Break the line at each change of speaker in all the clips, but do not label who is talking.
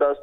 10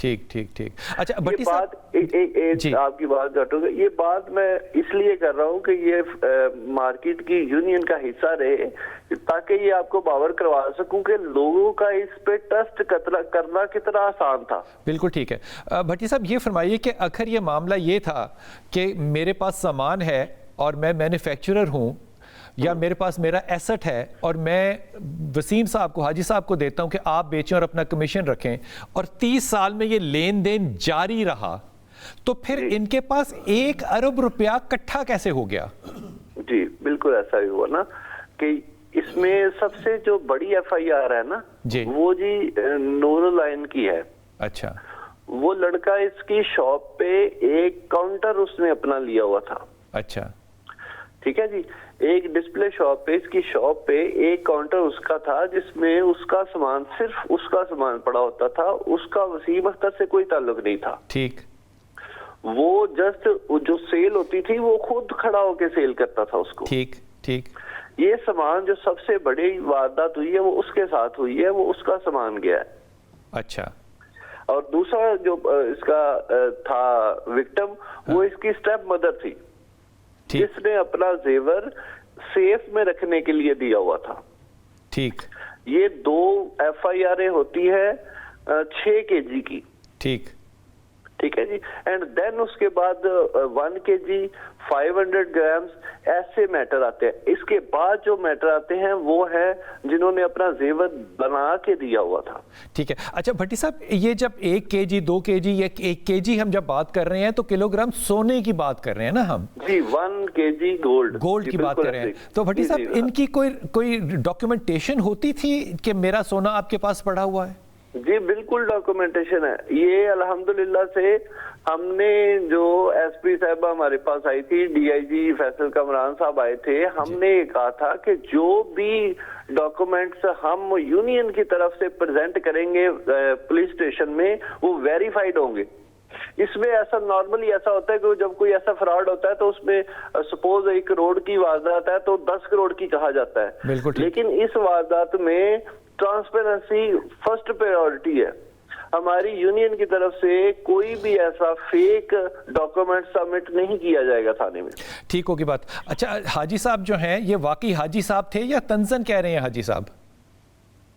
ٹھیک ٹھیک ٹھیک. اچھا
یہ
بھٹی
بات
صاحب
آپ کی بات کاٹوں گا، یہ بات میں اس لیے کر رہا ہوں کہ یہ مارکیٹ کی یونین کا حصہ رہے تاکہ یہ آپ کو باور کروا سکوں کہ لوگوں کا اس پہ ٹرسٹ کرنا کتنا آسان تھا.
بالکل ٹھیک ہے. بھٹی صاحب یہ فرمائیے کہ اگر یہ معاملہ یہ تھا کہ میرے پاس سامان ہے اور میں مینوفیکچرر ہوں یا میرے پاس میرا ایسٹ ہے اور میں وسیم صاحب کو، حاجی صاحب کو دیتا ہوں کہ آپ بیچیں اور اپنا کمیشن رکھیں، اور 30 سال میں یہ لین دین جاری رہا، تو پھر ان کے پاس 1 ارب روپیہ کٹھا کیسے ہو گیا؟
جی بالکل ایسا ہی ہوا نا کہ اس میں سب سے جو بڑی ایف آئی آر ہے نا وہ جی نور لائن کی ہے.
اچھا.
وہ لڑکا اس کی شاپ پہ ایک کاؤنٹر اس نے اپنا لیا ہوا تھا.
اچھا
ٹھیک ہے جی. ایک ڈسپلے شاپ پہ، اس کی شاپ پہ ایک کاؤنٹر اس کا تھا جس میں اس کا سامان، صرف اس کا سامان پڑا ہوتا تھا، اس کا وسیم اختر سے کوئی تعلق نہیں تھا.
ٹھیک.
وہ جسٹ جو سیل ہوتی تھی وہ خود کھڑا ہو کے سیل کرتا تھا اس کو.
ٹھیک ٹھیک.
یہ سامان جو سب سے بڑی واردات ہوئی ہے وہ اس کے ساتھ ہوئی ہے، وہ اس کا سامان گیا ہے.
اچھا.
اور دوسرا جو اس کا تھا وکٹم، وہ اس کی اسٹیپ مدر تھی جس نے اپنا زیور سیف میں رکھنے کے لیے دیا ہوا تھا.
ٹھیک.
یہ 2 ایف آئی آر ہوتی ہے 6 kg کی.
ٹھیک.
ٹھیک ہے جی. اینڈ دین اس کے بعد 1 kg 500 گرامز ایسے میٹر آتے ہیں. اس کے بعد جو میٹر آتے ہیں وہ ہے جنہوں نے اپنا زیور بنا کے دیا ہوا تھا.
ٹھیک ہے. اچھا بھٹی صاحب، یہ جب 1 kg 2 kg یا 1 kg ہم جب بات کر رہے ہیں تو کلو گرام سونے کی بات کر رہے ہیں نا ہم؟
جی 1 kg
گولڈ کی بات کر رہے ہیں. تو بھٹی صاحب ان کی کوئی ڈاکیومنٹیشن ہوتی تھی کہ میرا سونا آپ کے پاس پڑا ہوا ہے؟
جی بالکل ڈاکومنٹیشن ہے. یہ الحمدللہ سے ہم نے جو ایس پی صاحبہ ہمارے پاس آئی تھی، ڈی آئی جی فیصل کامران صاحب آئے تھے، ہم نے یہ کہا تھا کہ جو بھی ڈاکومنٹس ہم یونین کی طرف سے پریزنٹ کریں گے پولیس اسٹیشن میں وہ ویریفائڈ ہوں گے. اس میں ایسا نارملی ایسا ہوتا ہے کہ جب کوئی ایسا فراڈ ہوتا ہے تو اس میں سپوز 1 کروڑ کی واردات ہے تو 10 کروڑ کی کہا جاتا ہے. لیکن اس واردات میں ٹرانسپیرنسی فرسٹ پریورٹی ہے. ہماری یونین کی طرف سے کوئی بھی ایسا فیک ڈاکومنٹ سبمٹ نہیں کیا جائے گا تھانے میں.
ٹھیک ہوگی بات. اچھا حاجی صاحب جو ہیں یہ واقعی حاجی صاحب تھے یا تنزن کہہ رہے ہیں حاجی صاحب؟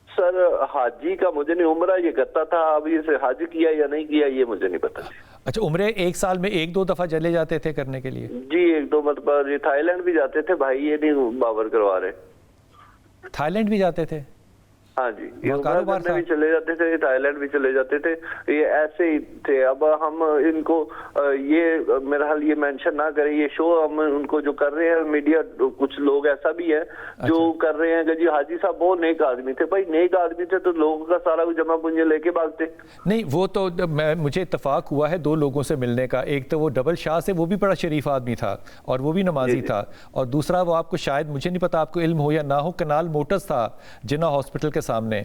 سر حاجی کا مجھے نہیں، عمرہ یہ کرتا تھا، ابھی اسے حج کیا یا نہیں کیا یہ مجھے نہیں پتا.
اچھا عمرے 1 سال میں 1-2 دفعہ چلے جاتے تھے کرنے کے لیے؟
جی 1-2 مرتبہ. یہ تھائی لینڈ بھی جاتے تھے بھائی، یہ نہیں باور کروا رہے.
تھائی لینڈ بھی جاتے تھے؟
ہاں جی. یہ کاروبار بھی چلے جاتے تھے، تھائی لینڈ بھی چلے جاتے تھے. یہ ایسے ہی تھے. اب ہم ان کو یہ میرا حال یہ مینشن نہ کریں، یہ شو ہم ان کو جو کر رہے ہیں میڈیا، کچھ لوگ ایسا بھی ہے جو کر رہے ہیں کہ جی حاجی صاحب وہ نیک آدمی تھے. بھائی نیک آدمی تھے تو لوگوں کا سارا جمع پونجی لے کے بھاگتے
نہیں. وہ تو مجھے اتفاق ہوا ہے 2 لوگوں سے ملنے کا. ایک تو وہ ڈبل شاہ سے، وہ بھی بڑا شریف آدمی تھا اور وہ بھی نمازی تھا، اور دوسرا وہ آپ کو شاید مجھے نہیں پتا آپ کو علم ہو یا نہ ہو، کنال موٹرز تھا جناح ہاسپٹل کے سامنے.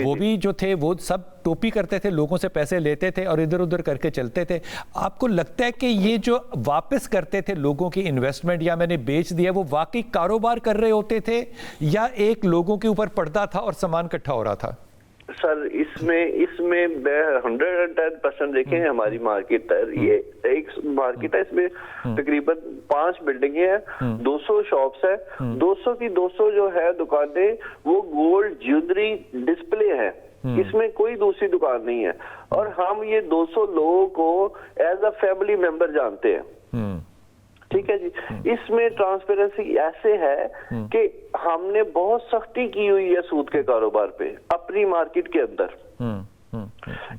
وہ بھی جو تھے وہ سب ٹوپی کرتے تھے، لوگوں سے پیسے لیتے تھے اور ادھر ادھر کر کے چلتے تھے. آپ کو لگتا ہے کہ یہ جو واپس کرتے تھے لوگوں کی انویسٹمنٹ یا میں نے بیچ دیا، وہ واقعی کاروبار کر رہے ہوتے تھے یا ایک لوگوں کے اوپر پردہ تھا اور سامان اکٹھا ہو رہا تھا؟
سر اس میں 110% دیکھیں ہماری مارکیٹ ہے، یہ ایک مارکیٹ ہے، اس میں تقریباً 5 بلڈنگیں ہیں، 200 شاپس ہے، 200 کی 200 جو ہے دکانیں وہ گولڈ جیولری ڈسپلے ہیں. اس میں کوئی دوسری دکان نہیں ہے. اور ہم یہ 200 لوگوں کو ایز اے فیملی ممبر جانتے ہیں. ٹھیک ہے جی. اس میں ٹرانسپیرنسی ایسے ہے کہ ہم نے بہت سختی کی ہوئی ہے سود کے کاروبار پہ اپنی مارکیٹ کے اندر.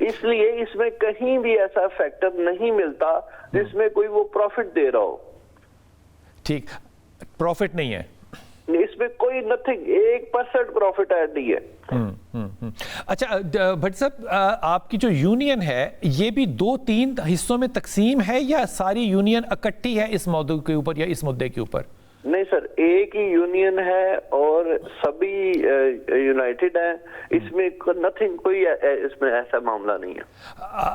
اس لیے اس میں کہیں بھی ایسا فیکٹر نہیں ملتا جس میں کوئی وہ پروفٹ دے رہا ہو.
ٹھیک. پروفٹ نہیں ہے
اس میں، کوئی نتھنگ، 1% پروفٹ ایڈ نہیں ہے.
اچھا بھٹ صاحب، آپ کی جو یونین ہے یہ بھی 2-3 حصوں میں تقسیم ہے یا ساری یونین اکٹھی ہے اس موضوع کے اوپر یا اس مدعے کے اوپر؟
نہیں سر، ایک ہی یونین ہے اور سبھی یونائٹڈ ہیں. اس میں نتھنگ، کوئی اس میں ایسا معاملہ نہیں ہے.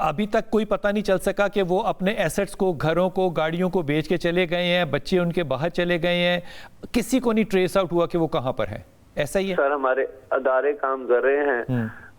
ابھی تک کوئی پتہ نہیں چل سکا کہ وہ اپنے ایسٹس کو، گھروں کو، گاڑیوں کو بیچ کے چلے گئے ہیں، بچے ان کے باہر چلے گئے ہیں، کسی کو نہیں ٹریس آؤٹ ہوا کہ وہ کہاں پر ہے؟ ایسا ہی ہے
سر. ہمارے ادارے کام کر رہے ہیں.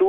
to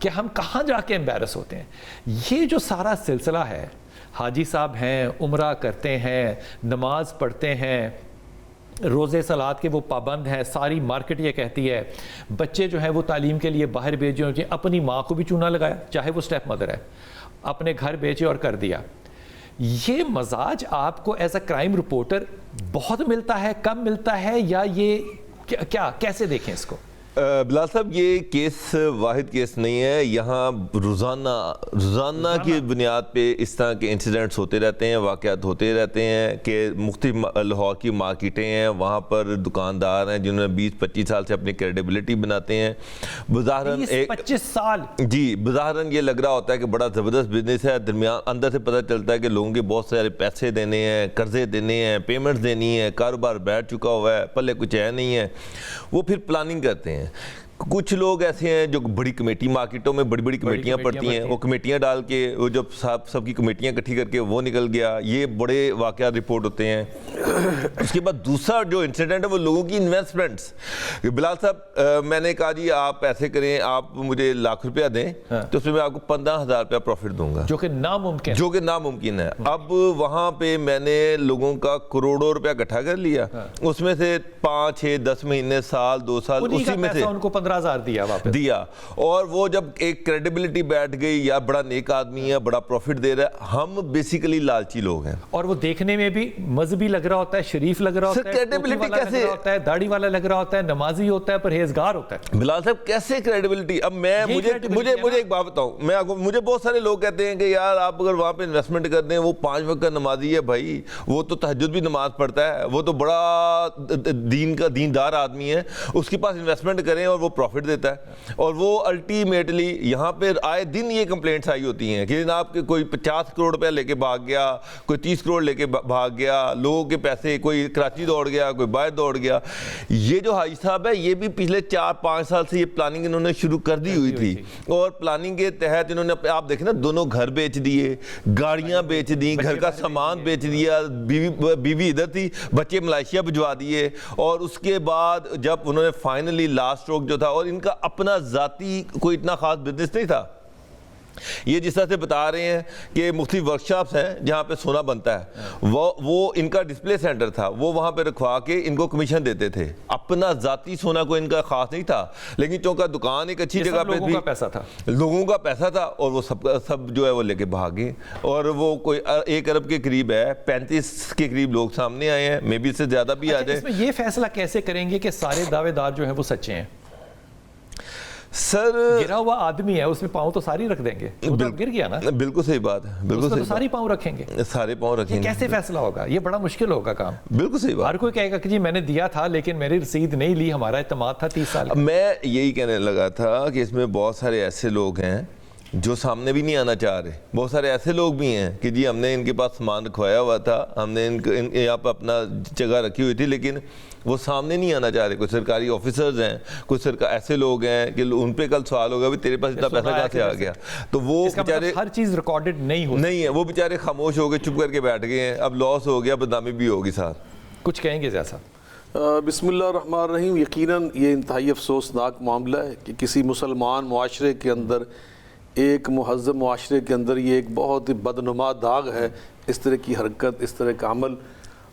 کہ ہم کہاں جا کے امبیرس ہوتے ہیں. یہ جو سارا سلسلہ ہے, حاجی صاحب ہیں, عمرہ کرتے ہیں, نماز پڑھتے ہیں, روزے صلات کے وہ پابند ہیں, ساری مارکیٹ یہ کہتی ہے, بچے جو ہیں وہ تعلیم کے لیے باہر بھیجے ہوئے, اپنی ماں کو بھی چونا لگایا چاہے وہ اسٹیپ مدر ہے, اپنے گھر بیچے اور کر دیا. یہ مزاج آپ کو ایز اے کرائم رپورٹر بہت ملتا ہے, کم ملتا ہے, یا یہ کیا کیسے دیکھیں اس کو؟
بلال صاحب یہ کیس واحد کیس نہیں ہے, یہاں روزانہ کی بنیاد پہ اس طرح کے انسیڈنٹس ہوتے رہتے ہیں, واقعات ہوتے رہتے ہیں کہ مختلف لاہور کی مارکیٹیں ہیں, وہاں پر دکاندار ہیں جنہوں نے 20-25 سال سے اپنی کریڈیبلٹی بناتے ہیں. بظاہراً
25 سال
جی بظاہراً یہ لگ رہا ہوتا ہے کہ بڑا زبردست بزنس ہے, درمیان اندر سے پتہ چلتا ہے کہ لوگوں کے بہت سارے پیسے دینے ہیں, قرضے دینے ہیں, پیمنٹس دینی ہے, کاروبار بیٹھ چکا ہوا ہے, پلے کچھ ہے نہیں ہے. وہ پھر پلاننگ کرتے ہیں. کچھ لوگ ایسے ہیں جو بڑی کمیٹی مارکیٹوں میں بڑی کمیٹیاں پڑتی ہیں, وہ کمیٹیاں ڈال کے وہ جب سب کی کمیٹیاں اکٹھی کر کے وہ نکل گیا, یہ بڑے واقعات رپورٹ ہوتے ہیں. اس کے بعد دوسرا جو انسیڈنٹ ہے وہ لوگوں کی انویسٹمنٹس. بلال صاحب میں نے کہا جی آپ ایسے کریں, آپ مجھے ₹1,00,000 دیں تو اس میں آپ کو ₹15,000 پروفٹ دوں گا,
جو کہ ناممکن
ہے. اب وہاں پہ میں نے لوگوں کا کروڑوں روپیہ اکٹھا کر لیا, اس میں سے 5, 6, 10 مہینے, سال, 2 سال اسی میں سے
ان کو 15,000
دیا. اور وہ جب ایک کریڈیبلٹی بیٹھ گئی, یا بڑا نیک آدمی ہے, بڑا پروفٹ دے رہا ہے. ہم بیسیکلی لالچی لوگ ہیں,
اور وہ دیکھنے میں بھی مذہبی لگ رہا ہوتا ہے, شریف لگ رہا ہوتا ہے,
کریڈیبلٹی کیسے
ہوتا ہے, داڑھی والا لگ رہا ہوتا ہے, نمازی ہوتا ہے, پرہیزگار ہوتا ہے.
بلال صاحب کیسے کریڈیبلٹی؟ اب مجھے ایک بات بتاؤں, مجھے بہت سارے لوگ کہتے ہیں کہ یار آپ اگر وہاں پہ انویسٹمنٹ کر دیں, وہ 5 وقت کا نمازی ہے بھائی, وہ تو تہجد بھی نماز پڑھتا ہے, وہ تو بڑا دیندار آدمی ہے, اس کے پاس انویسٹمنٹ کریں اور وہ پروفٹ دیتا ہے. اور وہ الٹیمیٹلی یہاں پہ آئے دن یہ کمپلینٹس آئی ہوتی ہیں کہ جناب کہ کوئی 50 کروڑ روپیہ لے کے بھاگ گیا, کوئی 30 کروڑ لے کے بھاگ گیا, لوگوں کے پیسے, کوئی کراچی دوڑ گیا, کوئی باہر دوڑ گیا. یہ جو حاجی صاحب ہے یہ بھی پچھلے 4-5 سال سے یہ پلاننگ انہوں نے شروع کر دی ہوئی تھی, اور پلاننگ کے تحت انہوں نے آپ دیکھیں نا دونوں گھر بیچ دیے, گاڑیاں بیچ دیں, گھر کا سامان بیچ دیا, بیوی ادھر تھی, بچے ملائیشیا بھجوا دیے. اور اس کے بعد جب انہوں نے فائنلی لاسٹ اسٹروک جو تھا, اور ان کا اپنا ذاتی کوئی اتنا خاص بزنس نہیں تھا. یہ جس طرح سے بتا رہے ہیں کہ مختلف ورکشاپس ہیں جہاں پہ سونا بنتا ہے, وہ ان کا ڈسپلے سینٹر تھا, وہ وہاں پہ رکھوا کے ان کو کمیشن دیتے تھے. اپنا ذاتی سونا کو ان کا خاص نہیں تھا, لیکن چونکہ دکان ایک اچھی جگہ پہ تھی, لوگوں کا پیسہ تھا, اور وہ سب جو ہے وہ لے کے بھاگے. اور وہ کوئی 1 ارب کے قریب ہے, 35 کے قریب لوگ سامنے آئے ہیں, مے بی اس سے زیادہ بھی آ جائے.
اس میں یہ فیصلہ کیسے کریں گے کہ سارے دعوے دار جو ہیں وہ سچے ہیں؟
سر
گرا ہوا آدمی ہے, اس میں پاؤں تو ساری رکھ دیں گے, گر گیا نا.
بالکل صحیح بات ہے, بالکل صحیح,
ساری پاؤں رکھیں گے,
سارے پاؤں رکھیں گے.
کیسے فیصلہ ہوگا؟ یہ بڑا مشکل ہوگا کام.
بالکل صحیح بات.
ہر کوئی کہے گا کہ جی میں نے دیا تھا لیکن میری رسید نہیں لی, ہمارا اعتماد تھا 30 سال.
میں یہی کہنے لگا تھا کہ اس میں بہت سارے ایسے لوگ ہیں جو سامنے بھی نہیں آنا چاہ رہے. بہت سارے ایسے لوگ بھی ہیں کہ جی ہم نے ان کے پاس سامان رکھوایا ہوا تھا, ہم نے یہاں پہ اپنا جگہ رکھی ہوئی تھی, لیکن وہ سامنے نہیں آنا چاہ رہے. کوئی سرکاری آفیسرز ہیں, کوئی ایسے لوگ ہیں کہ ان پہ کل سوال ہوگا بھی تیرے پاس اتنا پیسہ کہاں سے آ گیا. تو وہ بیچارے
ہر چیز ریکارڈڈ نہیں
ہے, وہ بیچارے خاموش ہو گئے, چپ کر کے بیٹھ گئے ہیں. اب لاس ہو گیا, بدنامی بھی ہوگی ساتھ.
کچھ کہیں گے جیسا؟
بسم اللہ الرحمن الرحیم. یقیناً یہ انتہائی افسوسناک معاملہ ہے کہ کسی مسلمان معاشرے کے اندر, ایک مہذب معاشرے کے اندر یہ ایک بہت ہی بدنما داغ ہے, اس طرح کی حرکت, اس طرح کا عمل.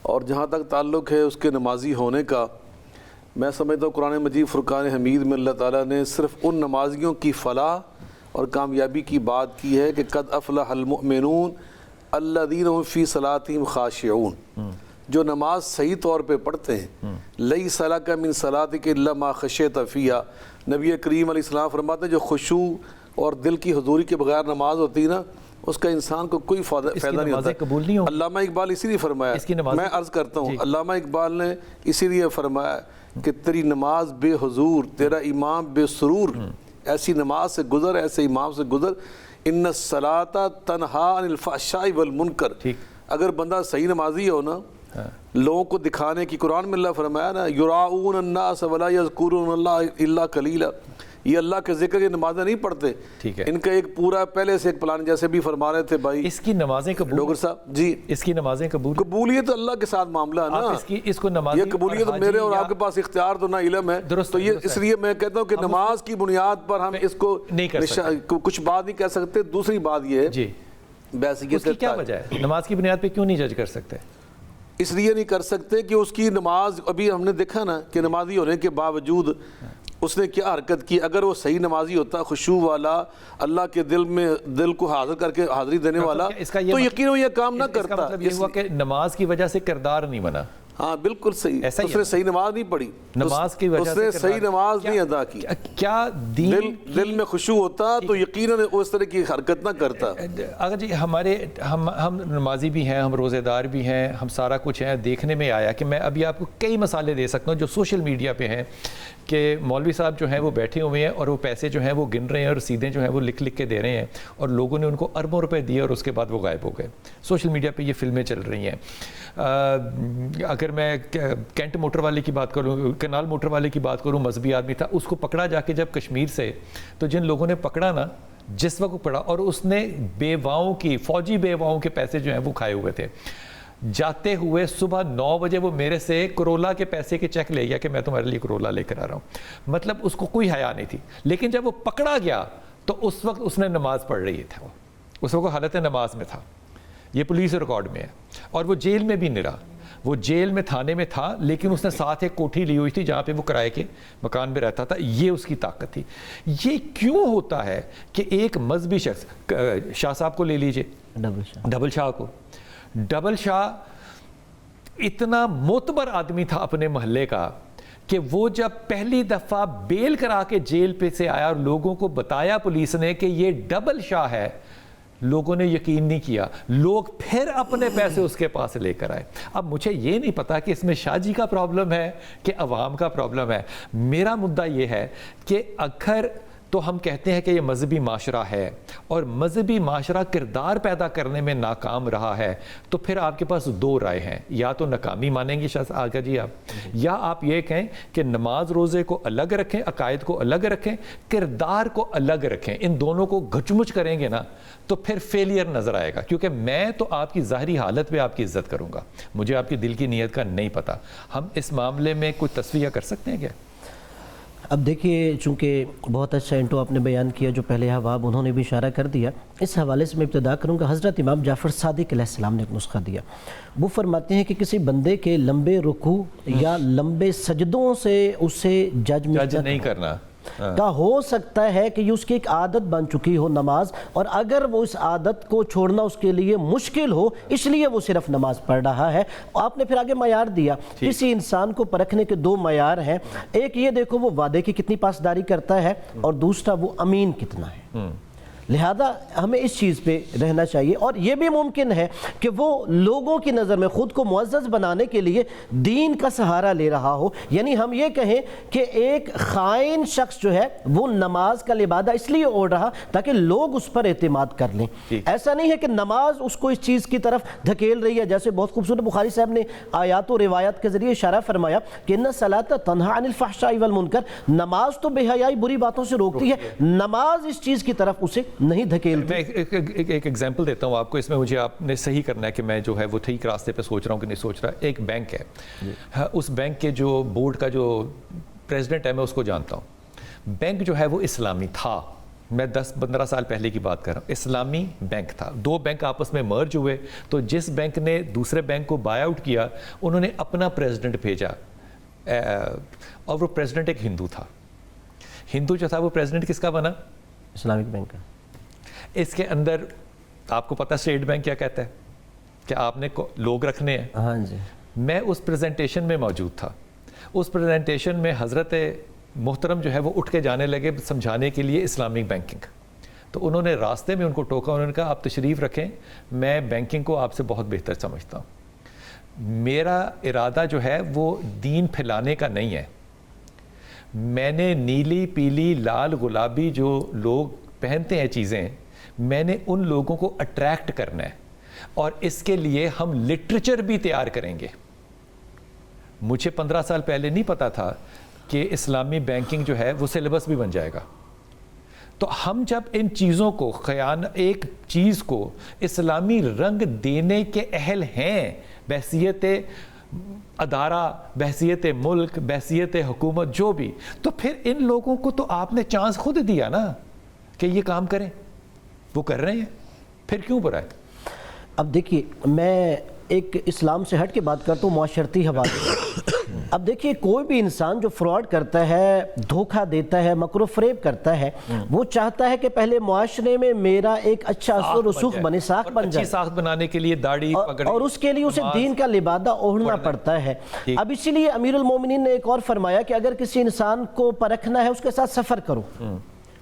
اور جہاں تک تعلق ہے اس کے نمازی ہونے کا, میں سمجھتا ہوں قرآن مجید فرقان حمید میں اللہ تعالیٰ نے صرف ان نمازیوں کی فلاح اور کامیابی کی بات کی ہے کہ قد افلح المؤمنون الذین هم فی صلاتہم خاشعون, جو نماز صحیح طور پہ پڑھتے ہیں. لیس لک من صلاتک الا ما خشیت فیہا. نبی کریم علیہ السلام فرماتے ہیں جو خشوع اور دل کی حضوری کے بغیر نماز ہوتی ہے نا, اس کا انسان کو کوئی فائدہ نہیں ہوتا. علامہ اقبال اسی لیے فرمایا, میں عرض کرتا ہوں, علامہ اقبال نے اسی لیے فرمایا کہ تیری نماز بے حضور, تیرا امام بے سرور, ایسی نماز سے گزر, ایسے امام سے گزر. ان الصلاۃ تنہا عن الفحشاء والمنکر. اگر بندہ صحیح نمازی ہو نا, لوگوں کو دکھانے کی, قرآن میں اللہ فرمایا نا یراؤون الناس ولا یذکرون اللہ الا قلیلا, یہ اللہ کے ذکر کی نمازیں نہیں پڑھتے.
ٹھیک ہے.
ان کا ایک پورا پہلے سے ایک پلان, جیسے بھی فرما رہے تھے بھائی
اس کی نمازیں قبول,
ڈاکٹر صاحب جی,
اس کی نمازیں قبول,
قبولیت اللہ کے ساتھ معاملہ ہے نا.
اس کو نماز,
یہ قبولیت میرے اور آپ کے پاس اختیار تو نہ علم ہے, تو یہ اس لیے میں کہتا ہوں کہ نماز کی بنیاد پر ہم اس کو کچھ بات نہیں کہہ سکتے. دوسری بات یہ ہے
جی, اس کی کیا وجہ ہے, نماز کی بنیاد پہ کیوں نہیں جج کر سکتے؟
اس لیے نہیں کر سکتے کہ اس کی نماز, ابھی ہم نے دیکھا نا کہ نمازی ہونے کے باوجود اس نے کیا حرکت کی. اگر وہ صحیح نمازی ہوتا, خشوع والا, اللہ کے دل کو حاضر کر کے حاضری دینے والا, تو یقیناً یہ کام نہ کرتا.
اس کا مطلب یہ ہوا کہ نماز کی وجہ سے کردار نہیں بنا.
ہاں بالکل صحیح, اس نے صحیح نماز نہیں پڑھی,
نماز کی وجہ
سے اس نے صحیح نماز نہیں ادا کی.
کیا
دل میں خشوع ہوتا تو یقیناً اس طرح کی حرکت نہ کرتا.
اگر جی ہم نمازی بھی ہیں, ہم روزے دار بھی ہیں, ہم سارا کچھ ہیں. دیکھنے میں آیا کہ میں ابھی آپ کو کئی مثالیں دے سکتا ہوں جو سوشل میڈیا پہ ہیں کہ مولوی صاحب جو ہیں وہ بیٹھے ہوئے ہیں اور وہ پیسے جو ہیں وہ گن رہے ہیں اور رسیدیں جو ہیں وہ لکھ کے دے رہے ہیں, اور لوگوں نے ان کو اربوں روپے دیے اور اس کے بعد وہ غائب ہو گئے. سوشل میڈیا پہ یہ فلمیں چل رہی ہیں. اگر میں کینٹ موٹر والے کی بات کروں, کنال موٹر والے کی بات کروں, مذہبی آدمی تھا, اس کو پکڑا جا کے جب کشمیر سے, تو جن لوگوں نے پکڑا نا, جس وقت پکڑا, اور اس نے بیواؤں کی, فوجی بیواؤں کے پیسے جو ہیں وہ کھائے ہوئے تھے. جاتے ہوئے صبح 9 بجے وہ میرے سے کرولا کے پیسے کے چیک لے گیا کہ میں تمہارے لیے کرولا لے کر آ رہا ہوں. مطلب اس کو کوئی حیا نہیں تھی. لیکن جب وہ پکڑا گیا تو اس وقت اس نے نماز پڑھ رہی تھا, اس وقت حالت نماز میں تھا. یہ پولیس ریکارڈ میں ہے. اور وہ جیل میں بھی نہیں رہا, وہ جیل میں تھانے میں تھا, لیکن اس نے ساتھ ایک کوٹھی لی ہوئی تھی جہاں پہ وہ کرائے کے مکان میں رہتا تھا. یہ اس کی طاقت تھی. یہ کیوں ہوتا ہے کہ ایک مذہبی شخص, شاہ صاحب کو لے لیجئے, ڈبل شاہ کو, ڈبل شاہ اتنا معتبر آدمی تھا اپنے محلے کا کہ وہ جب پہلی دفعہ بیل کرا کے جیل پہ سے آیا اور لوگوں کو بتایا پولیس نے کہ یہ ڈبل شاہ ہے, لوگوں نے یقین نہیں کیا. لوگ پھر اپنے پیسے اس کے پاس لے کر آئے. اب مجھے یہ نہیں پتا کہ اس میں شاہ جی کا پرابلم ہے کہ عوام کا پرابلم ہے. میرا مدعا یہ ہے کہ اگر تو ہم کہتے ہیں کہ یہ مذہبی معاشرہ ہے اور مذہبی معاشرہ کردار پیدا کرنے میں ناکام رہا ہے, تو پھر آپ کے پاس 2 رائے ہیں. یا تو ناکامی مانیں گے شاہ آگا جی آپ, یا آپ یہ کہیں کہ نماز روزے کو الگ رکھیں, عقائد کو الگ رکھیں, کردار کو الگ رکھیں. ان دونوں کو گچمچ کریں گے نا تو پھر فیلئر نظر آئے گا. کیونکہ میں تو آپ کی ظاہری حالت پہ آپ کی عزت کروں گا, مجھے آپ کی دل کی نیت کا نہیں پتا. ہم اس معاملے میں کوئی تصفیہ کر سکتے ہیں کیا؟
اب دیکھیے, چونکہ بہت اچھا انٹو آپ نے بیان کیا, جو پہلے احباب انہوں نے بھی اشارہ کر دیا, اس حوالے سے میں ابتدا کروں گا. حضرت امام جعفر صادق علیہ السلام نے ایک نسخہ دیا. وہ فرماتے ہیں کہ کسی بندے کے لمبے رکوع یا لمبے سجدوں سے اسے جج
نہیں کرنا
کا ہو سکتا ہے کہ یہ اس کی ایک عادت بن چکی ہو نماز, اور اگر وہ اس عادت کو چھوڑنا اس کے لیے مشکل ہو, اس لیے وہ صرف نماز پڑھ رہا ہے. آپ نے پھر آگے معیار دیا. کسی انسان کو پرکھنے کے 2 معیار ہیں. ایک یہ دیکھو وہ وعدے کی کتنی پاسداری کرتا ہے, اور دوسرا وہ امین کتنا ہے. لہذا ہمیں اس چیز پہ رہنا چاہیے. اور یہ بھی ممکن ہے کہ وہ لوگوں کی نظر میں خود کو معزز بنانے کے لیے دین کا سہارا لے رہا ہو. یعنی ہم یہ کہیں کہ ایک خائن شخص جو ہے وہ نماز کا لبادہ اس لیے اوڑھ رہا تاکہ لوگ اس پر اعتماد کر لیں. ایسا نہیں ہے کہ نماز اس کو اس چیز کی طرف دھکیل رہی ہے. جیسے بہت خوبصورت بخاری صاحب نے آیات و روایات کے ذریعے اشارہ فرمایا کہ ان الصلاۃ تنہی عن الفحشاء والمنکر, نماز تو بے حیائی بری باتوں سے روکتی ہے, نماز اس چیز کی طرف اسے نہیں دھکیلتی.
میں ایک ایگزامپل دیتا ہوں آپ کو, اس میں مجھے آپ نے صحیح کرنا ہے کہ میں جو ہے وہ ٹھیک راستے پہ سوچ رہا ہوں کہ نہیں سوچ رہا. ایک بینک ہے, اس بینک کے جو بورڈ کا جو پریزیڈنٹ ہے میں اس کو جانتا ہوں. بینک جو ہے وہ اسلامی تھا, میں 10-15 سال پہلے کی بات کر رہا ہوں. اسلامی بینک تھا. 2 بینک آپس میں مرج ہوئے, تو جس بینک نے دوسرے بینک کو بائی آؤٹ کیا انہوں نے اپنا پریزیڈنٹ بھیجا, اور وہ پریزیڈنٹ ایک ہندو تھا. ہندو جو تھا وہ پریزیڈنٹ کس کا بنا؟
اسلامک بینک کا.
اس کے اندر آپ کو پتہ اسٹیٹ بینک کیا کہتا ہے کہ آپ نے لوگ رکھنے ہیں.
ہاں جی.
میں اس پریزنٹیشن میں موجود تھا. اس پریزنٹیشن میں حضرت محترم جو ہے وہ اٹھ کے جانے لگے سمجھانے کے لیے اسلامک بینکنگ. تو انہوں نے راستے میں ان کو ٹوکا, انہوں نے کہا آپ تشریف رکھیں, میں بینکنگ کو آپ سے بہت بہتر سمجھتا ہوں. میرا ارادہ جو ہے وہ دین پھیلانے کا نہیں ہے. میں نے نیلی پیلی لال گلابی جو لوگ پہنتے ہیں چیزیں, میں نے ان لوگوں کو اٹریکٹ کرنا ہے, اور اس کے لیے ہم لٹریچر بھی تیار کریں گے. مجھے 15 سال پہلے نہیں پتا تھا کہ اسلامی بینکنگ جو ہے وہ سلیبس بھی بن جائے گا. تو ہم جب ان چیزوں کو ایک چیز کو اسلامی رنگ دینے کے اہل ہیں بحیثیت ادارہ، بحیثیت ملک، بحیثیت حکومت، جو بھی، تو پھر ان لوگوں کو تو آپ نے چانس خود دیا نا کہ یہ کام کریں. وہ کر رہے ہیں، پھر کیوں برا ہے؟
اب دیکھیے، میں ایک اسلام سے ہٹ کے بات کرتا ہوں معاشرتی حوالے. اب دیکھیے، کوئی بھی انسان جو فراڈ کرتا ہے، دھوکہ دیتا ہے، مکر و فریب کرتا ہے، وہ چاہتا ہے کہ پہلے معاشرے میں میرا ایک اچھا اثر و رسوخ بنے، ساکھ بن جائے.
اچھی ساکھ بنانے کے لیے داڑھی
اور اس کے لیے اسے دین کا لبادہ اوڑھنا پڑتا ہے. اب اسی لیے امیر المومنین نے ایک اور فرمایا کہ اگر کسی انسان کو پرکھنا ہے، اس کے ساتھ سفر کرو.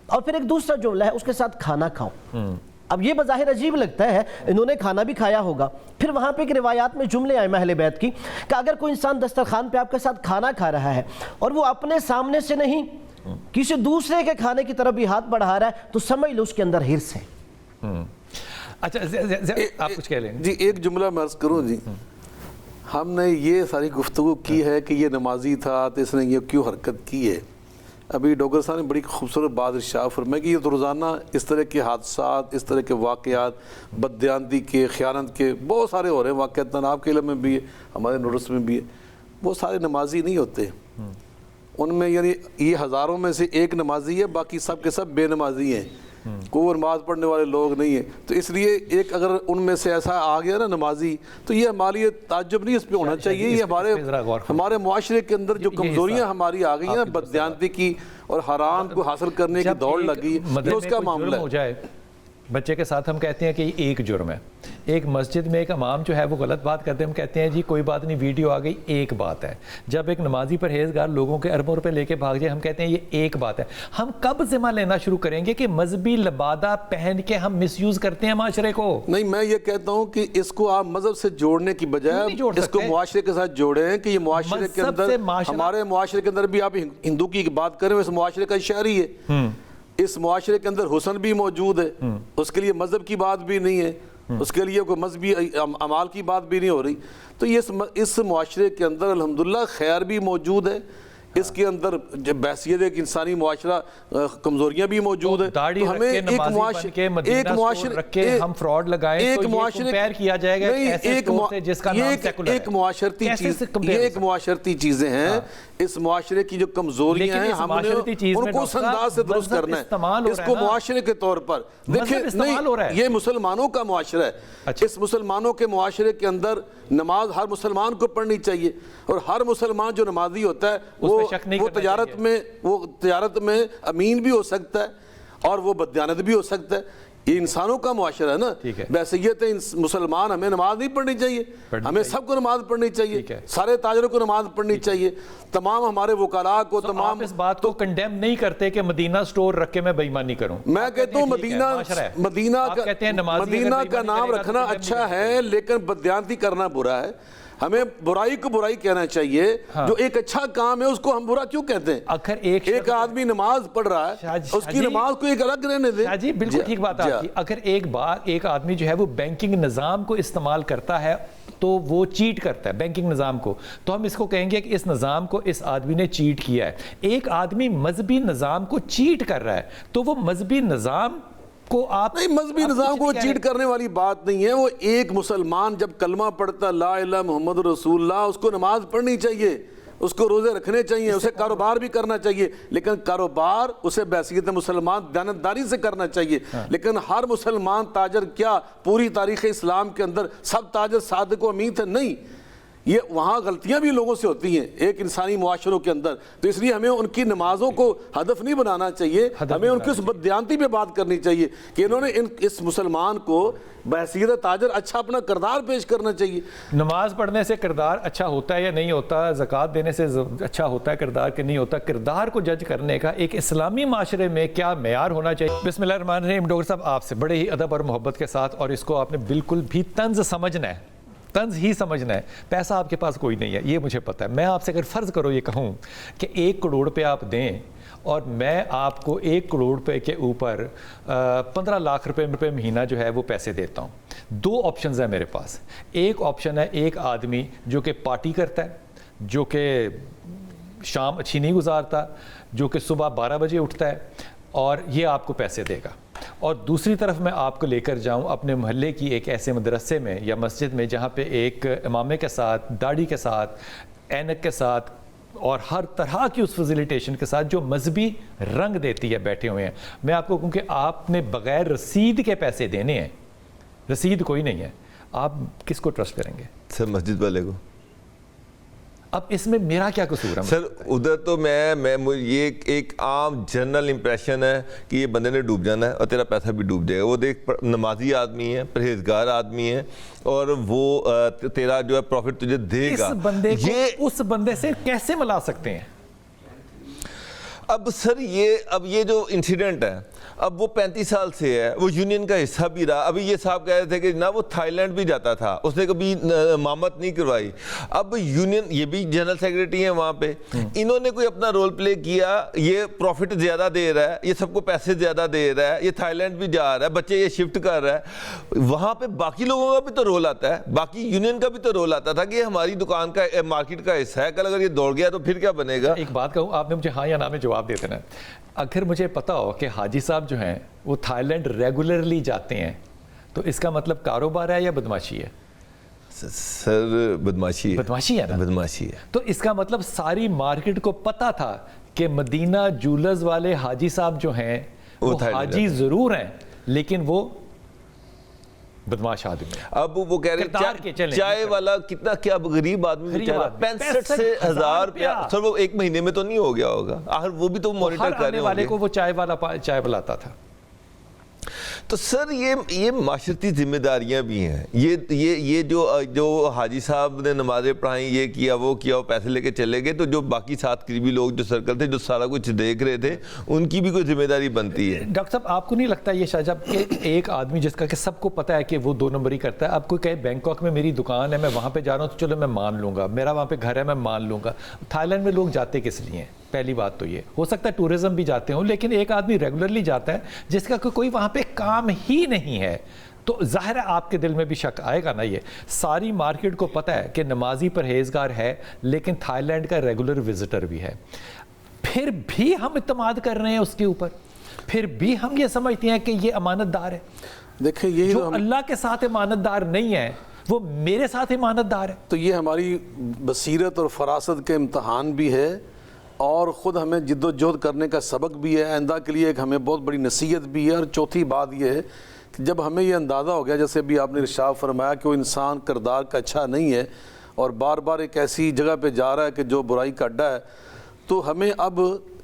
اور پھر ایک دوسرا جملہ ہے، اس کے ساتھ کھانا کھاؤ. اب یہ بظاہر عجیب لگتا ہے، انہوں نے کھانا بھی کھایا ہوگا. پھر وہاں پہ ایک روایات میں جملے آئے اہل بیت کی کہ اگر کوئی انسان دسترخوان پہ آپ کے ساتھ کھانا کھا رہا ہے اور وہ اپنے سامنے سے نہیں کسی دوسرے کے کھانے کی طرف بھی ہاتھ بڑھا رہا ہے، تو سمجھ لو اس کے اندر ہرس ہے.
اچھا آپ کچھ کہہ لیں.
جی ایک جملہ میں عرض کروں. جی ہم نے یہ ساری گفتگو کی ہے کہ یہ نمازی تھا تو اس نے یہ کیوں حرکت کی ہے. ابھی ڈاکٹر صاحب نے بڑی خوبصورت بات ارشاد فرمائی کہ یہ تو روزانہ اس طرح کے حادثات، اس طرح کے واقعات، بددیانتی کے، خیانت کے بہت سارے ہو رہے ہیں. واقعات آپ کے علم میں بھی ہے، ہمارے نوٹس میں بھی ہے. وہ سارے نمازی نہیں ہوتے. ان میں یعنی یہ ہزاروں میں سے ایک نمازی ہے، باقی سب کے سب بے نمازی ہیں. کوئی نماز پڑھنے والے لوگ نہیں ہیں. تو اس لیے ایک اگر ان میں سے ایسا آ گیا نا نمازی، تو یہ ہمارے لیے تعجب نہیں اس پہ ہونا چاہیے. یہ ہمارے معاشرے کے اندر جو کمزوریاں ہماری آ گئی ہیں، بددیانتی کی اور حرام کو حاصل کرنے کی دوڑ لگی، یہ اس کا معاملہ ہے.
بچے کے ساتھ ہم کہتے ہیں کہ یہ ایک جرم ہے. ایک مسجد میں ایک امام جو ہے وہ غلط بات کرتے ہیں، ہم کہتے ہیں جی کوئی بات نہیں، ویڈیو آ گئی، ایک بات ہے. جب ایک نمازی پرہیزگار لوگوں کے اربوں روپے لے کے بھاگ جائے، ہم کہتے ہیں یہ ایک بات ہے. ہم کب ذمہ لینا شروع کریں گے کہ مذہبی لبادہ پہن کے ہم مس یوز کرتے ہیں معاشرے کو؟
نہیں، میں یہ کہتا ہوں کہ اس کو آپ مذہب سے جوڑنے کی بجائے اس کو معاشرے کے ساتھ جوڑیں کہ یہ معاشرے کے اندر، ہمارے معاشرے کے اندر بھی آپ ہندو کی بات کریں، اس معاشرے کا شہری ہے. اس معاشرے کے اندر حسن بھی موجود ہے، اس کے لیے مذہب کی بات بھی نہیں ہے، اس کے لیے کوئی مذہبی اعمال کی بات بھی نہیں ہو رہی. تو یہ اس معاشرے کے اندر الحمدللہ خیر بھی موجود ہے. اس کے اندر بحثیت ایک انسانی معاشرہ کمزوریاں بھی موجود ہیں.
داڑھی رکھ کے نمازی بن کے مدینہ سٹور رکھ کے ہم فراڈ لگائیں تو یہ کمپیر کیا جائے گا ایسے سٹور سے جس کا نام سیکولر ہے.
یہ ایک معاشرتی چیزیں ہیں. اس معاشرے کی جو کمزوریاں ہیں ہم نے ان کو اس انداز سے درست کرنا ہے. اس کو معاشرے کے طور پر دیکھیں، نہیں، یہ مسلمانوں کا معاشرہ ہے. اس مسلمانوں کے معاشرے کے اندر نماز ہر مسلمان کو پڑھنی چاہیے، اور ہر مسلمان جو نمازی ہوتا ہے وہ تجارت میں امین بھی ہو سکتا ہے اور وہ بددیانت بھی ہو سکتا ہے. یہ انسانوں کا معاشرہ ہے نا. بحیثیت مسلمان ہمیں نماز نہیں پڑھنی چاہیے، ہمیں سب کو نماز پڑھنی چاہیے، سارے تاجروں کو نماز پڑھنی چاہیے، تمام ہمارے وکلاء کو. تمام
اس بات کو کنڈیم نہیں کرتے کہ مدینہ سٹور رکھ کے میں بے ایمانی کروں.
میں کہتا ہوں مدینہ کا نام رکھنا اچھا ہے، لیکن بددیانتی کرنا برا ہے. ہمیں برائی کو برائی کہنا چاہیے. جو ایک اچھا کام ہے اس کو ہم برا کیوں کہتے ہیں؟
اگر
ایک آدمی نماز پڑھ رہا ہے، اس کی نماز کو ایک الگ رہنے دیں.
جی بالکل ٹھیک بات ہے آپ کی. اگر ایک آدمی جو ہے وہ بینکنگ نظام کو استعمال کرتا ہے تو وہ چیٹ کرتا ہے بینکنگ نظام کو، تو ہم اس کو کہیں گے کہ اس نظام کو اس آدمی نے چیٹ کیا ہے. ایک آدمی مذہبی نظام کو چیٹ کر رہا ہے تو وہ مذہبی نظام کو آپ
نہیں، مذہبی نظام کو چیٹ کرنے والی بات نہیں ہے. وہ ایک مسلمان جب کلمہ پڑھتا لا الہ محمد رسول اللہ، اس کو نماز پڑھنی چاہیے، اس کو روزے رکھنے چاہیے، اسے کاروبار بھی کرنا چاہیے، لیکن کاروبار اسے بحیثیت مسلمان دیانتداری سے کرنا چاہیے. لیکن ہر مسلمان تاجر کیا پوری تاریخ اسلام کے اندر سب تاجر صادق و امین تھے؟ نہیں. یہ وہاں غلطیاں بھی لوگوں سے ہوتی ہیں ایک انسانی معاشروں کے اندر. تو اس لیے ہمیں ان کی نمازوں کو ہدف نہیں بنانا چاہیے، ہمیں ان کی اس بددیانتی پہ بات کرنی چاہیے کہ انہوں نے اس مسلمان کو بحیثیت تاجر اچھا اپنا کردار پیش کرنا چاہیے.
نماز پڑھنے سے کردار اچھا ہوتا ہے یا نہیں ہوتا، زکوٰۃ دینے سے اچھا ہوتا ہے کردار کہ نہیں ہوتا، کردار کو جج کرنے کا ایک اسلامی معاشرے میں کیا معیار ہونا چاہیے. بسم اللہ الرحمن الرحیم. ڈاکٹر صاحب آپ سے بڑے ہی ادب اور محبت کے ساتھ، اور اس کو آپ نے بالکل بھی طنز سمجھنا ہے. پیسہ آپ کے پاس کوئی نہیں ہے، یہ مجھے پتہ ہے. میں آپ سے اگر فرض کرو یہ کہوں کہ 1 کروڑ روپے آپ دیں اور میں آپ کو 1 کروڑ روپے کے اوپر 15 لاکھ روپے مہینہ جو ہے وہ پیسے دیتا ہوں. 2 آپشنز ہیں میرے پاس. ایک آپشن ہے ایک آدمی جو کہ پارٹی کرتا ہے، جو کہ شام اچھی نہیں گزارتا, جو کہ صبح 12 بجے اٹھتا ہے اور یہ آپ کو پیسے دے گا. اور دوسری طرف میں آپ کو لے کر جاؤں اپنے محلے کی ایک ایسے مدرسے میں یا مسجد میں جہاں پہ ایک امامے کے ساتھ, داڑھی کے ساتھ, اینک کے ساتھ اور ہر طرح کی اس فیسیلیٹیشن کے ساتھ جو مذہبی رنگ دیتی ہے بیٹھے ہوئے ہیں. میں آپ کو کہوں کہ آپ نے بغیر رسید کے پیسے دینے ہیں, رسید کوئی نہیں ہے, آپ کس کو ٹرسٹ کریں گے؟
سر مسجد والے کو.
اب اس میں میرا کیا قصور ہے؟
سر ادھر تو یہ ایک عام جنرل امپریشن ہے کہ یہ بندے نے ڈوب جانا ہے اور تیرا پیسہ بھی ڈوب جائے گا. وہ دیکھ نمازی آدمی ہے, پرہیزگار آدمی ہے, اور وہ تیرا جو ہے پروفٹ تجھے دے گا.
اس بندے کو اس بندے سے کیسے ملا سکتے ہیں؟
اب سر یہ جو انسیڈنٹ ہے, اب وہ 35 سال سے ہے, وہ یونین کا حصہ بھی رہا. ابھی یہ صاحب کہہ رہے تھے کہ نہ وہ تھائی لینڈ بھی جاتا تھا, اس نے کبھی امامت نہیں کروائی. اب یونین, یہ بھی جنرل سیکریٹری ہیں وہاں پہ, انہوں نے کوئی اپنا رول پلے کیا, یہ پروفٹ زیادہ دے رہا ہے, یہ سب کو پیسے زیادہ دے رہا ہے, یہ تھائی لینڈ بھی جا رہا ہے, بچے یہ شفٹ کر رہا ہے. وہاں پہ باقی لوگوں کا بھی تو رول آتا ہے, باقی یونین کا بھی تو رول آتا تھا کہ یہ ہماری دکان کا مارکیٹ کا حصہ ہے, کل اگر یہ دوڑ گیا تو پھر کیا بنے گا؟
ایک بات کہوں, آپ نے مجھے ہاں یا نا میں جواب دیتے نا. اگر مجھے پتا ہو کہ حاجی صاحب جو ہیں وہ تھائی لینڈ ریگولرلی جاتے ہیں, تو اس کا مطلب کاروبار ہے یا بدماشی ہے؟
سر بدماشی ہے.
بدماشی ہے نا؟
بدماشی ہے.
تو اس کا مطلب ساری مارکیٹ کو پتا تھا کہ مدینہ جولرز والے حاجی صاحب جو ہیں وہ حاجی ضرور ہیں لیکن وہ بدماش آدمی ہے.
اب وہ کہہ رہے ہیں چائے والا کتنا کیا غریب آدمی بیچارہ, 65 سے 1000 روپیہ. سر وہ ایک مہینے میں تو نہیں ہو گیا ہوگا, آخر وہ بھی تو مانیٹر کر رہے
والے کو وہ چائے والا چائے پلاتا تھا.
تو سر یہ معاشرتی ذمہ داریاں بھی ہیں. یہ جو حاجی صاحب نے نمازیں پڑھائیں, یہ کیا وہ کیا, وہ پیسے لے کے چلے گئے, تو جو باقی ساتھ قریبی لوگ جو سرکل تھے جو سارا کچھ دیکھ رہے تھے, ان کی بھی کوئی ذمہ داری بنتی ہے.
ڈاکٹر صاحب آپ کو نہیں لگتا یہ شاہجہاں کہ ایک آدمی جس کا کہ سب کو پتا ہے کہ وہ 2 نمبری کرتا ہے, آپ کو کہے بینکاک میں میری دکان ہے, میں وہاں پہ جا رہا ہوں, تو چلو میں مان لوں گا, میرا وہاں پہ گھر ہے میں مان لوں گا. تھائی لینڈ میں لوگ جاتے کس لیے ہیں؟ پہلی بات تو یہ ہو سکتا ہے ٹورزم بھی جاتے ہوں, لیکن ایک آدمی ریگولرلی جاتا ہے جس کا کوئی وہاں پہ کام ہی نہیں ہے, تو ظاہر ہے آپ کے دل میں بھی شک آئے گا نا. یہ ساری مارکیٹ کو پتہ ہے کہ نمازی پرہیزگار ہے لیکن تھائی لینڈ کا ریگولر وزٹر بھی ہے, پھر بھی ہم اعتماد کر رہے ہیں اس کے اوپر, پھر بھی ہم یہ سمجھتے ہیں کہ یہ امانت دار ہے.
دیکھیں یہ
جو اللہ کے ساتھ امانت دار نہیں ہے وہ میرے ساتھ امانت دار ہے.
تو یہ ہماری بصیرت اور فراست کے امتحان بھی ہے, اور خود ہمیں جد و جہد کرنے کا سبق بھی ہے, آئندہ کے لیے ایک ہمیں بہت بڑی نصیحت بھی ہے. اور چوتھی بات یہ ہے کہ جب ہمیں یہ اندازہ ہو گیا, جیسے بھی آپ نے ارشاد فرمایا کہ وہ انسان کردار کا اچھا نہیں ہے اور بار بار ایک ایسی جگہ پہ جا رہا ہے کہ جو برائی کا اڈا ہے, تو ہمیں اب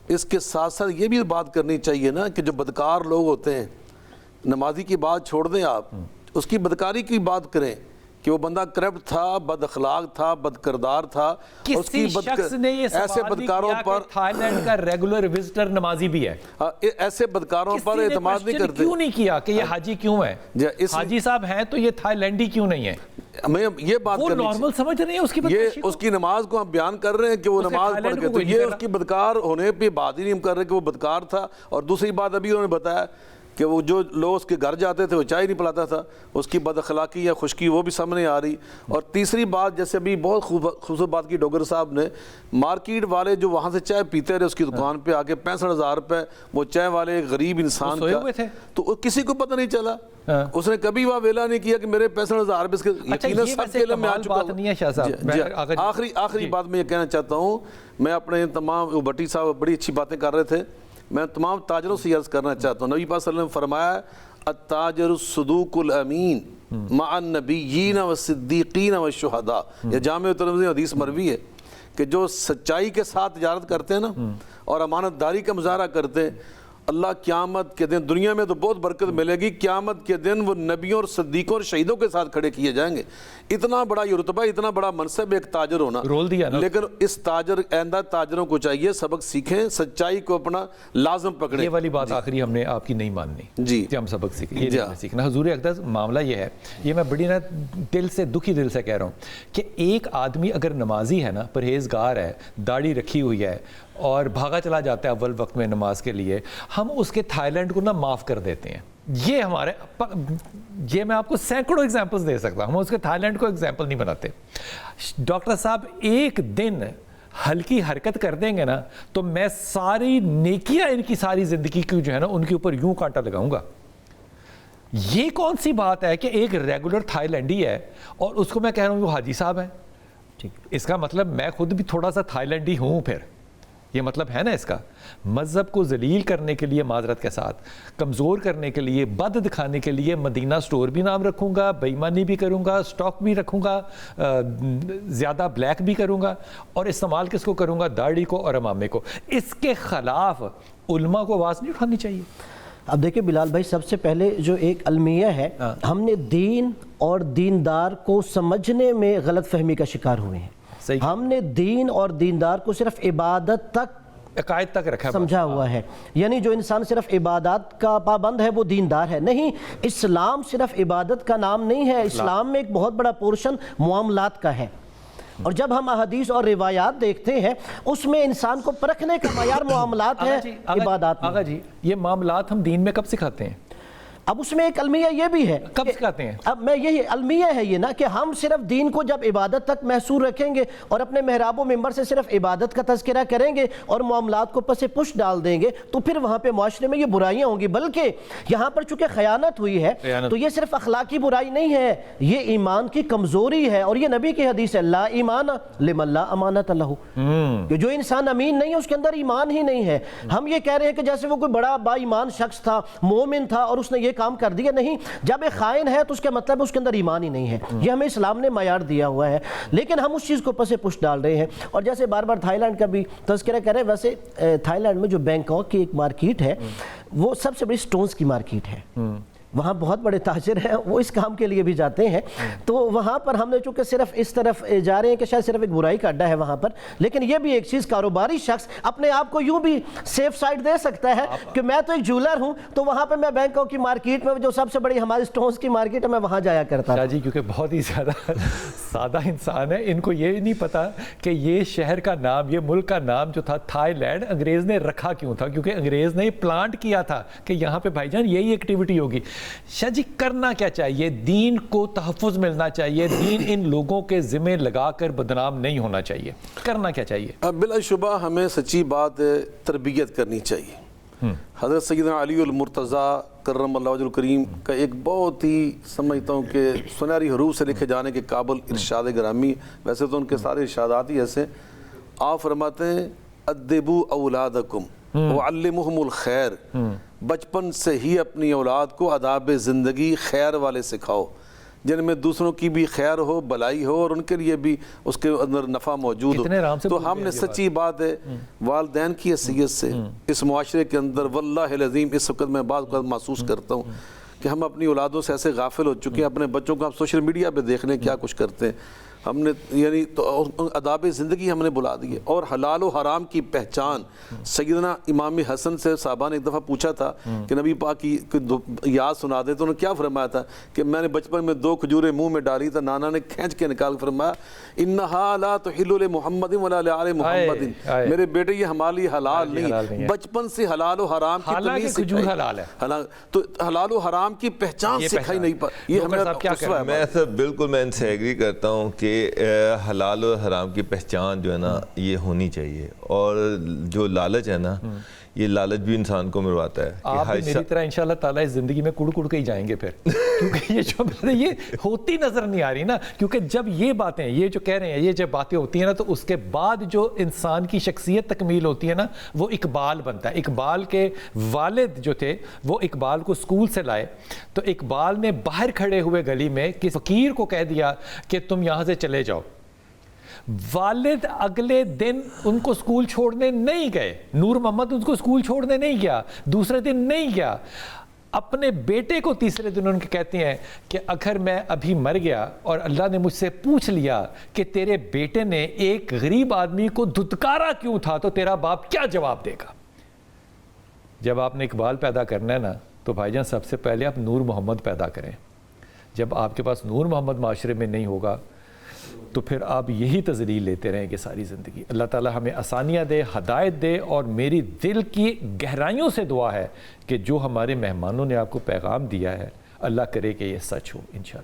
اس کے ساتھ ساتھ یہ بھی بات کرنی چاہیے نا کہ جو بدکار لوگ ہوتے ہیں, نمازی کی بات چھوڑ دیں آپ, اس کی بدکاری کی بات کریں کہ وہ بندہ کرپٹ تھا, بد اخلاق تھا, بد کردار تھا.
کسی شخص نے یہ
ایسے بدکاروں پر
تھائی لینڈ کا ریگولر وزٹر نمازی بھی ہے,
ایسے بدکاروں پر اعتماد نہیں کرتے.
کیوں نہیں کیا کہ یہ حاجی کیوں ہے؟ حاجی صاحب ہیں تو یہ تھائی لینڈی کیوں نہیں ہے؟
ہمیں یہ بات کرنی
نارمل سمجھ رہے ہیں اس کی
یہ اس کی نماز کو ہم بیان کر رہے ہیں کہ وہ نماز پڑھ کے, تو یہ اس کی بدکار ہونے پہ بات ہی نہیں ہم کر رہے کہ وہ بدکار تھا. اور دوسری بات ابھی انہوں نے بتایا کہ وہ جو لوگ اس کے گھر جاتے تھے وہ چائے نہیں پلاتا تھا, اس کی بد اخلاقی یا خشکی وہ بھی سامنے آ رہی. اور تیسری بات, جیسے ابھی بہت خوبصورت بات کی ڈوگر صاحب نے, مارکیٹ والے جو وہاں سے چائے پیتے رہے اس کی دکان پہ آ کے 65,000 روپے وہ چائے والے غریب انسان کا, تو کسی کو پتہ نہیں چلا, اس نے کبھی وہ ویلا نہیں کیا کہ میرے 65,000 روپے اس کے یقیناً سب کے علم میں آ چکا. آخری بات میں یہ کہنا چاہتا ہوں, میں اپنے تمام بٹی صاحب بڑی اچھی باتیں کر رہے تھے, میں تمام تاجروں سے عرض کرنا چاہتا ہوں, نبی پاک صلی اللہ علیہ وسلم نے فرمایا التاجر الصدوق الامین مع النبیین والصدیقین والشہداء. یہ جامع ترمذی حدیث مروی ہے کہ جو سچائی کے ساتھ تجارت کرتے ہیں نا اور امانت داری کا مظاہرہ کرتے ہیں, اللہ قیامت کے دن, دنیا میں تو بہت برکت ملے گی, قیامت کے دن وہ نبیوں اور صدیقوں اور شہیدوں کے ساتھ کھڑے کیے جائیں گے. اتنا بڑا یہ رتبہ, اتنا بڑا منصب ایک تاجر ہونا,
رول دیا نا.
لیکن اس آئندہ تاجروں کو چاہیے سبق سیکھیں, سچائی کو اپنا لازم پکڑیں.
یہ والی بات آخری ہم نے آپ کی نہیں ماننی
جی,
کہ ہم سبق سیکھیں, یہ نہیں سیکھنا. حضور اقدس معاملہ یہ ہے, یہ میں بڑی دل سے دکھی دل سے کہہ رہا ہوں کہ ایک آدمی اگر نمازی ہے نا, پرہیزگار ہے, داڑھی رکھی ہوئی ہے اور بھاگا چلا جاتا ہے اول وقت میں نماز کے لیے, ہم اس کے تھائی لینڈ کو نا معاف کر دیتے ہیں. یہ ہمارے, یہ میں آپ کو سینکڑوں ایگزامپلز دے سکتا ہوں, ہم اس کے تھائی لینڈ کو ایگزامپل نہیں بناتے. ڈاکٹر صاحب ایک دن ہلکی حرکت کر دیں گے نا تو میں ساری نیکیاں ان کی ساری زندگی کی جو ہے نا ان کے اوپر یوں کانٹا لگاؤں گا. یہ کون سی بات ہے کہ ایک ریگولر تھائی لینڈی ہے اور اس کو میں کہہ رہا ہوں وہ حاجی صاحب ہیں. اس کا مطلب میں خود بھی تھوڑا سا تھائی لینڈی ہوں. پھر یہ مطلب ہے نا اس کا. مذہب کو ذلیل کرنے کے لیے معذرت کے ساتھ کمزور کرنے کے لیے بد دکھانے کے لیے مدینہ سٹور بھی نام رکھوں گا, بے ایمانی بھی کروں گا, سٹاک بھی رکھوں گا, زیادہ بلیک بھی کروں گا, اور استعمال کس کو کروں گا؟ داڑھی کو اور امامے کو. اس کے خلاف علماء کو آواز نہیں اٹھانی چاہیے.
اب دیکھیں بلال بھائی, سب سے پہلے جو ایک المیہ ہے, ہم نے دین اور دیندار کو سمجھنے میں غلط فہمی کا شکار ہوئے ہیں. ہم نے دین اور دیندار کو صرف عبادت تک
عقائد تک رکھا
سمجھا ہوا ہے. یعنی جو انسان صرف عبادات کا پابند ہے وہ دیندار ہے. نہیں, اسلام صرف عبادت کا نام نہیں ہے. اسلام میں ایک بہت بڑا پورشن معاملات کا ہے, اور جب ہم احادیث اور روایات دیکھتے ہیں اس میں انسان کو پرکھنے کا معیار معاملات ہے, عبادات
آقا جی یہ معاملات ہم دین میں کب سکھاتے ہیں؟
اب اس میں ایک المیہ یہ بھی ہے,
کب سکھاتے ہیں؟
اب میں یہی المیہ ہے یہ نا کہ ہم صرف دین کو جب عبادت تک محصور رکھیں گے اور اپنے محراب و منبر سے صرف عبادت کا تذکرہ کریں گے اور معاملات کو پس پش ڈال دیں گے تو پھر وہاں پہ معاشرے میں یہ برائیاں ہوں گی. بلکہ یہاں پر چونکہ خیانت ہوئی ہے تو یہ صرف اخلاقی برائی نہیں ہے, یہ ایمان کی کمزوری ہے. اور یہ نبی کی حدیث ہے, لا ایمان لمن لا امانت لہ, کہ جو انسان امین نہیں ہے اس کے اندر ایمان ہی نہیں ہے. ہم یہ کہہ رہے ہیں کہ جیسے وہ کوئی بڑا با ایمان شخص تھا, مومن تھا, اور اس نے یہ کام کر دیا. نہیں, جب ایک خائن ہے تو اس کے مطلب اس کے اندر ایمان ہی نہیں ہے. یہ ہمیں اسلام نے معیار دیا ہوا ہے, لیکن ہم اس چیز کو پس پش ڈال رہے ہیں. اور جیسے بار بار تھائی لینڈ کا بھی تذکرہ کریں, ویسے تھائی لینڈ میں جو بینکاک کی ایک مارکیٹ ہے وہ سب سے بڑی سٹونز کی مارکیٹ ہے. وہاں بہت بڑے تاجر ہیں, وہ اس کام کے لیے بھی جاتے ہیں. تو وہاں پر ہم نے چونکہ صرف اس طرف جا رہے ہیں کہ شاید صرف ایک برائی کا اڈا ہے وہاں پر, لیکن یہ بھی ایک چیز, کاروباری شخص اپنے آپ کو یوں بھی سیف سائڈ دے سکتا ہے کہ میں تو ایک جولر ہوں, تو وہاں پہ میں بینکاک کی مارکیٹ میں جو سب سے بڑی ہماری سٹونز کی مارکیٹ ہے میں وہاں جایا کرتا
شاہ جی, کیونکہ بہت ہی زیادہ سادہ انسان ہے, ان کو یہ نہیں پتا کہ یہ شہر کا نام, یہ ملک کا نام جو تھا تھائی لینڈ, انگریز نے رکھا کیوں تھا. کیونکہ انگریز نے پلانٹ کیا تھا کہ یہاں پہ بھائی جان یہی ایکٹیویٹی ہوگی. شاہ جی کرنا کیا چاہیے؟ دین کو تحفظ ملنا چاہیے, دین ان لوگوں کے ذمہ لگا کر بدنام نہیں ہونا چاہیے. کرنا کیا چاہیے؟
بلا شبہ ہمیں سچی بات تربیت کرنی چاہیے. حضرت سیدنا علی المرتضیٰ کرم اللہ وجہ الکریم کا ایک بہت ہی سمجھتا ہوں کہ سنہری حروف سے لکھے جانے کے قابل ارشاد گرامی, ویسے تو ان کے سارے ارشادات ہی ایسے. آپ فرماتے ہیں ادبوا اولادکم وعلمہم الخیر, بچپن سے ہی اپنی اولاد کو آداب زندگی خیر والے سکھاؤ, جن میں دوسروں کی بھی خیر ہو, بلائی ہو, اور ان کے لیے بھی اس کے اندر نفع موجود ہو. تو ہم نے سچی بات ہے والدین کی حیثیت سے اس معاشرے کے اندر واللہ العظیم اس وقت میں بعض اوقات محسوس کرتا ہوں کہ ہم اپنی اولادوں سے ایسے غافل ہو چکے ہیں. اپنے بچوں کو ہم سوشل میڈیا پہ دیکھ لیں کیا کچھ کرتے ہیں. ہم نے یعنی تو آداب زندگی ہم نے بلا دی ہے. اور حلال و حرام کی پہچان, سیدنا امام حسن سے صحابہ نے ایک دفعہ پوچھا تھا کہ نبی پاک کی یاد سنا دے, تو انہوں نے کیا فرمایا تھا کہ میں نے بچپن میں 2 کھجوریں منہ میں ڈالی تھا, نانا نے کھینچ کے نکال کے فرمایا انہا لا تحل لمحمد ولا لآل محمد, میرے بیٹے یہ ہمارے لیے حلال نہیں. بچپن سے حلال و حرام کی تمیز سکھائی,
حلال ہے
تو حلال و حرام کی پہچان سکھائی نہیں. یہ ہمیں
میں سب بالکل میں ان سے ایگری کرتا ہوں کہ حلال و حرام کی پہچان جو ہے نا یہ ہونی چاہیے. اور جو لالچ ہے نا, یہ لالچ بھی انسان کو مرواتا ہے.
آپ میری طرح انشاءاللہ تعالیٰ اس زندگی میں کڑ کے ہی جائیں گے پھر, کیونکہ یہ جو یہ ہوتی نظر نہیں آ رہی نا. کیونکہ جب یہ باتیں, یہ جو کہہ رہے ہیں, یہ جب باتیں ہوتی ہیں نا, تو اس کے بعد جو انسان کی شخصیت تکمیل ہوتی ہے نا, وہ اقبال بنتا ہے. اقبال کے والد جو تھے وہ اقبال کو اسکول سے لائے, تو اقبال نے باہر کھڑے ہوئے گلی میں کسی فقیر کو کہہ دیا کہ تم یہاں سے چلے جاؤ. والد اگلے دن ان کو اسکول چھوڑنے نہیں گئے, نور محمد ان کو اسکول چھوڑنے نہیں گیا, دوسرے دن نہیں گیا. اپنے بیٹے کو تیسرے دن ان کے کہتے ہیں کہ اگر میں ابھی مر گیا اور اللہ نے مجھ سے پوچھ لیا کہ تیرے بیٹے نے ایک غریب آدمی کو دھتکارا کیوں تھا, تو تیرا باپ کیا جواب دے گا؟ جب آپ نے اقبال پیدا کرنا ہے نا, تو بھائی جان سب سے پہلے آپ نور محمد پیدا کریں. جب آپ کے پاس نور محمد معاشرے میں نہیں ہوگا تو پھر آپ یہی تذلیل لیتے رہیں گے ساری زندگی. اللہ تعالی ہمیں آسانیاں دے, ہدایت دے. اور میری دل کی گہرائیوں سے دعا ہے کہ جو ہمارے مہمانوں نے آپ کو پیغام دیا ہے, اللہ کرے کہ یہ سچ ہو انشاءاللہ.